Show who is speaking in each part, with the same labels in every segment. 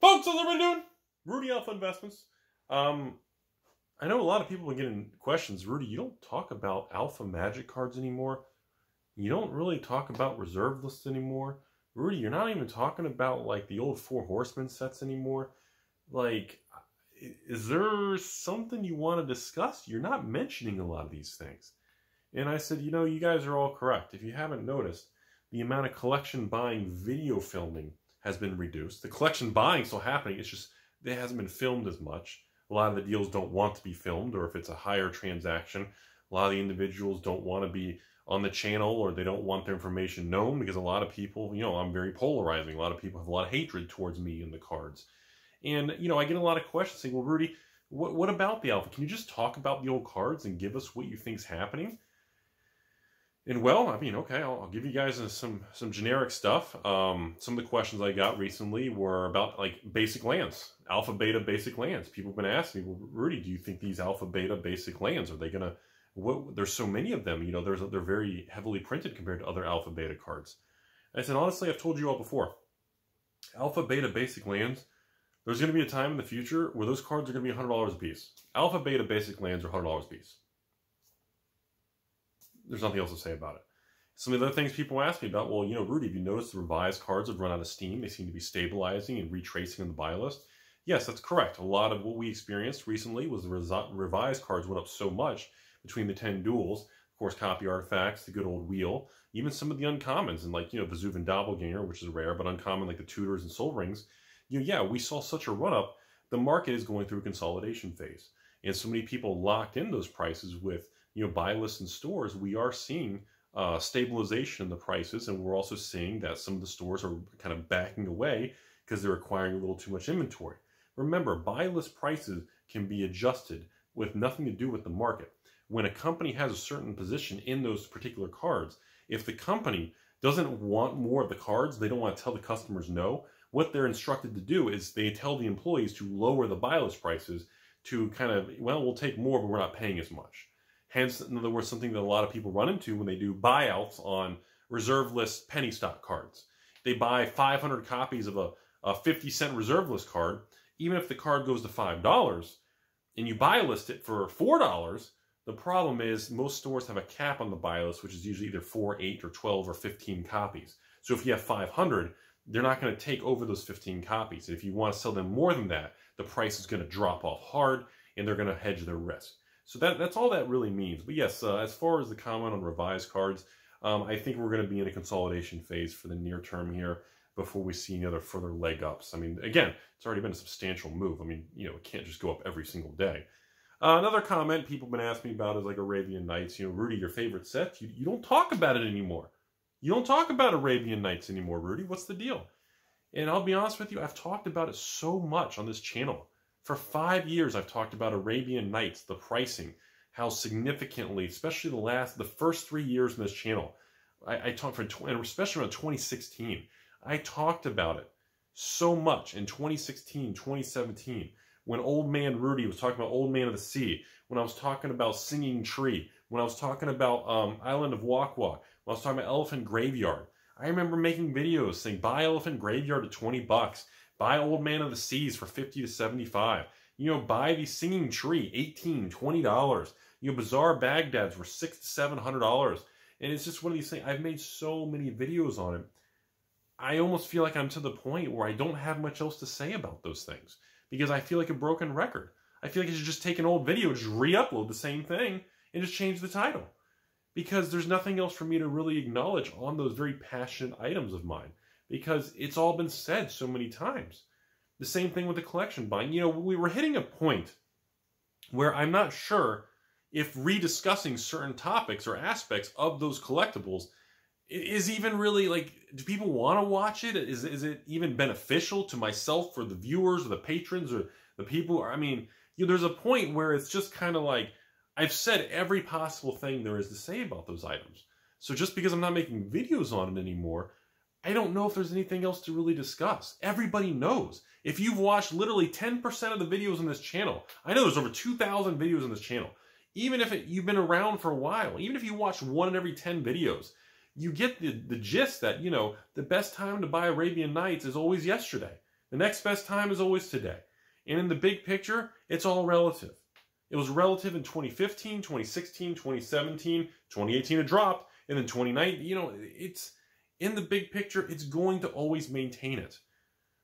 Speaker 1: Folks, how's everybody doing? Rudy, Alpha Investments. I know a lot of people are getting questions. Rudy, you don't talk about Alpha Magic cards anymore. You don't really talk about reserve lists anymore. Rudy, you're not even talking about like the old Four Horsemen sets anymore. Like, is there something you want to discuss? You're not mentioning a lot of these things. And I said, you know, you guys are all correct. If you haven't noticed, the amount of collection buying video filming has been reduced. The collection buying is still happening. It's just, it hasn't been filmed as much. A lot of the deals don't want to be filmed, or if it's a higher transaction, a lot of the individuals don't want to be on the channel, or they don't want their information known, because a lot of people, you know, I'm very polarizing. A lot of people have a lot of hatred towards me and the cards. And, you know, I get a lot of questions saying, well, Rudy, what about the Alpha? Can you just talk about the old cards and give us what you think's happening? And well, I mean, okay, I'll give you guys some generic stuff. Some of the questions I got recently were about like basic lands, alpha beta basic lands. People have been asking me, well, Rudy, do you think these alpha beta basic lands, are they gonna? There's so many of them. You know, they're very heavily printed compared to other alpha beta cards. And I said, honestly, I've told you all before. Alpha beta basic lands. There's going to be a time in the future where those cards are going to be $100 a piece. Alpha beta basic lands are $100 a piece. There's nothing else to say about it. Some of the other things people ask me about, well, you know, Rudy, have you noticed the revised cards have run out of steam? They seem to be stabilizing and retracing on the buy list. Yes, that's correct. A lot of what we experienced recently was the revised cards went up so much between the 10 duels, of course, copy artifacts, the good old wheel, even some of the uncommons, and like, you know, the Zuvin Doppelganger, which is rare, but uncommon like the Tutors and Soul Rings. You know, yeah, we saw such a run-up. The market is going through a consolidation phase. And so many people locked in those prices with, you know, buy lists and stores. We are seeing stabilization in the prices, and we're also seeing that some of the stores are kind of backing away because they're acquiring a little too much inventory. Remember, buy list prices can be adjusted with nothing to do with the market. When a company has a certain position in those particular cards, if the company doesn't want more of the cards, they don't want to tell the customers no, what they're instructed to do is they tell the employees to lower the buy list prices to kind of, well, we'll take more, but we're not paying as much. Hence, in other words, something that a lot of people run into when they do buyouts on reserve list penny stock cards. They buy 500 copies of a 50-cent reserve list card. Even if the card goes to $5 and you buy list it for $4, the problem is most stores have a cap on the buy list, which is usually either 4, 8, or 12, or 15 copies. So if you have 500, they're not going to take over those 15 copies. If you want to sell them more than that, the price is going to drop off hard, and they're going to hedge their risk. So that's all that really means. But yes, as far as the comment on revised cards, I think we're going to be in a consolidation phase for the near term here before we see any other further leg ups. I mean, again, it's already been a substantial move. I mean, you know, it can't just go up every single day. Another comment people have been asking me about is like Arabian Nights. You know, Rudy, your favorite set, you don't talk about it anymore. You don't talk about Arabian Nights anymore, Rudy. What's the deal? And I'll be honest with you, I've talked about it so much on this channel. For 5 years, I've talked about Arabian Nights, the pricing, how significantly, especially the first 3 years in this channel, I talked and especially around 2016, I talked about it so much in 2016, 2017, when Old Man Rudy was talking about Old Man of the Sea, when I was talking about Singing Tree, when I was talking about Island of Wak Wak, when I was talking about Elephant Graveyard. I remember making videos saying, buy Elephant Graveyard at 20 bucks. Buy Old Man of the Seas for 50 to 75. You know, buy the Singing Tree, $18, $20. You know, Bazaar Baghdad's were $600 to $700. And it's just one of these things. I've made so many videos on it. I almost feel like I'm to the point where I don't have much else to say about those things, because I feel like a broken record. I feel like I should just take an old video, just re-upload the same thing, and just change the title. Because there's nothing else for me to really acknowledge on those very passionate items of mine. Because it's all been said so many times. The same thing with the collection buying. You know, we were hitting a point where I'm not sure if rediscussing certain topics or aspects of those collectibles is even really, like, do people want to watch it? Is it even beneficial to myself, or the viewers, or the patrons, or the people? I mean, you know, there's a point where it's just kind of like, I've said every possible thing there is to say about those items. So just because I'm not making videos on it anymore, I don't know if there's anything else to really discuss. Everybody knows. If you've watched literally 10% of the videos on this channel, I know there's over 2,000 videos on this channel. Even if you've been around for a while, even if you watch 1 in every 10 videos, you get the gist that, you know, the best time to buy Arabian Nights is always yesterday. The next best time is always today. And in the big picture, it's all relative. It was relative in 2015, 2016, 2017, 2018 it dropped, and then 2019, you know, it's in the big picture, it's going to always maintain it.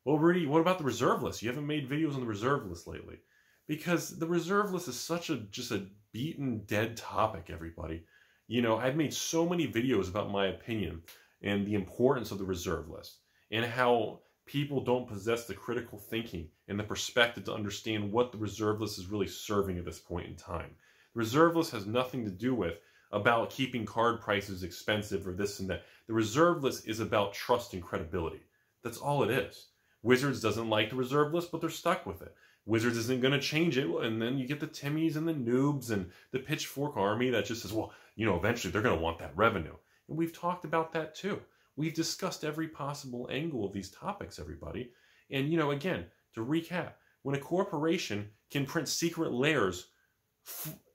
Speaker 1: Well, Rudy, what about the reserve list? You haven't made videos on the reserve list lately. Because the reserve list is such just a beaten dead topic, everybody. You know, I've made so many videos about my opinion and the importance of the reserve list and how people don't possess the critical thinking and the perspective to understand what the reserve list is really serving at this point in time. The reserve list has nothing to do with about keeping card prices expensive or this and that. The reserve list is about trust and credibility. That's all it is. Wizards doesn't like the reserve list, but they're stuck with it. Wizards isn't going to change it, and then you get the Timmies and the noobs and the Pitchfork Army that just says, well, you know, eventually they're going to want that revenue. And we've talked about that too. We've discussed every possible angle of these topics, everybody. And, you know, again, to recap, when a corporation can print secret layers,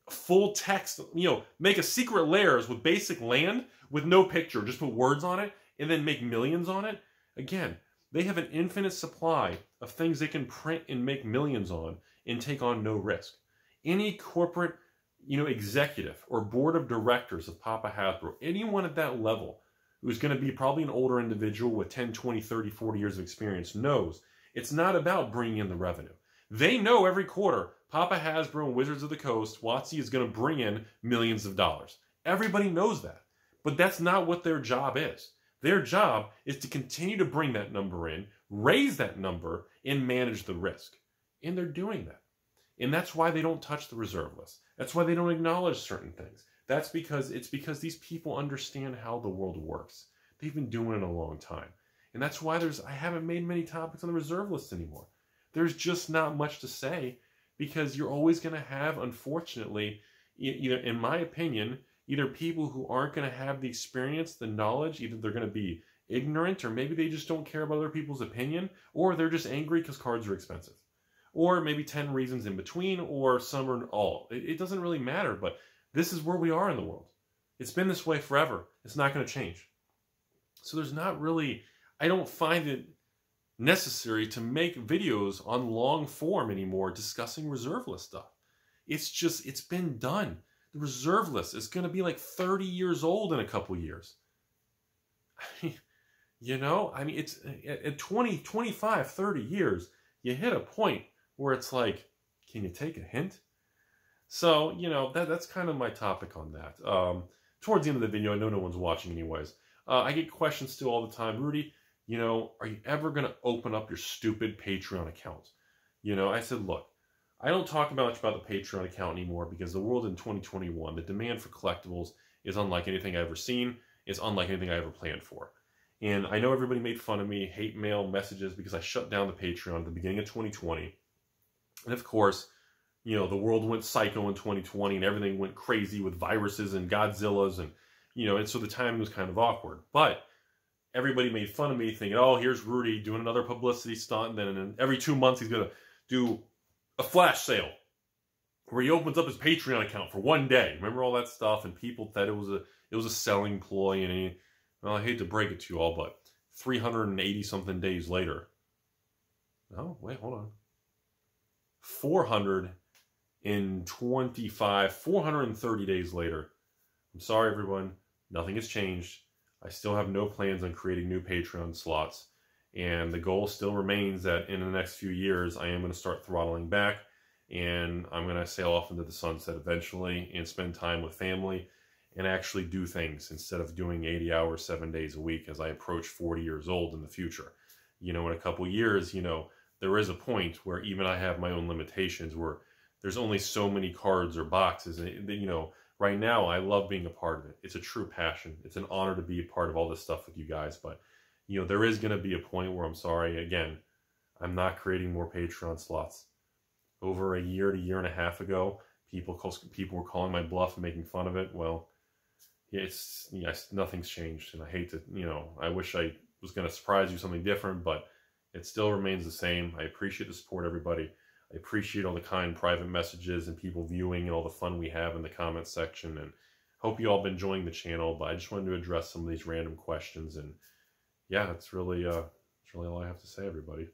Speaker 1: full text, you know, make a secret layers with basic land, with no picture, just put words on it, and then make millions on it, again, they have an infinite supply of things they can print and make millions on and take on no risk. Any corporate, you know, executive or board of directors of Papa Hasbro, anyone at that level who's going to be probably an older individual with 10, 20, 30, 40 years of experience knows it's not about bringing in the revenue. They know every quarter Papa Hasbro and Wizards of the Coast, WotC, is going to bring in millions of dollars. Everybody knows that. But that's not what their job is. Their job is to continue to bring that number in, raise that number, and manage the risk. And they're doing that. And that's why they don't touch the reserve list. That's why they don't acknowledge certain things. That's because these people understand how the world works. They've been doing it a long time. And that's why I haven't made many topics on the reserve list anymore. There's just not much to say because you're always going to have, unfortunately, either, in my opinion, either people who aren't going to have the experience, the knowledge, either they're going to be ignorant or maybe they just don't care about other people's opinion, or they're just angry because cards are expensive. Or maybe 10 reasons in between, or some or all. It doesn't really matter, but this is where we are in the world. It's been this way forever. It's not going to change. So there's not really, I don't find it necessary to make videos on long form anymore discussing reserve list stuff. It's been done. The reserve list is going to be like 30 years old in a couple years. You know, I mean, it's at 20, 25, 30 years, you hit a point where it's like, can you take a hint? So, you know, that's kind of my topic on that. Towards the end of the video, I know no one's watching anyways. I get questions still all the time. Rudy, you know, are you ever going to open up your stupid Patreon account? You know, I said, look, I don't talk much about the Patreon account anymore because the world in 2021, the demand for collectibles is unlike anything I've ever seen. It's unlike anything I ever planned for. And I know everybody made fun of me, hate mail messages, because I shut down the Patreon at the beginning of 2020. And of course, you know, the world went psycho in 2020 and everything went crazy with viruses and Godzillas and, you know, and so the timing was kind of awkward. But everybody made fun of me thinking, oh, here's Rudy doing another publicity stunt. And then every 2 months he's going to do a flash sale where he opens up his Patreon account for one day. Remember all that stuff? And people thought it was a selling ploy. And well, I hate to break it to you all, but 380 something days later. Oh, wait, hold on. 430 days later. I'm sorry, everyone. Nothing has changed. I still have no plans on creating new Patreon slots. And the goal still remains that in the next few years, I am going to start throttling back. And I'm going to sail off into the sunset eventually and spend time with family and actually do things instead of doing 80 hours, 7 days a week as I approach 40 years old in the future. You know, in a couple years, you know, there is a point where even I have my own limitations where there's only so many cards or boxes. And, you know, right now I love being a part of it. It's a true passion. It's an honor to be a part of all this stuff with you guys. But, you know, there is going to be a point where I'm sorry, again, I'm not creating more Patreon slots. Over a year to year and a half ago, people were calling my bluff and making fun of it. Well, nothing's changed. And I hate to, you know, I wish I was going to surprise you something different, but it still remains the same. I appreciate the support, everybody. I appreciate all the kind private messages and people viewing and all the fun we have in the comments section. And hope you all been enjoying the channel. But I just wanted to address some of these random questions. And yeah, that's really all I have to say, everybody.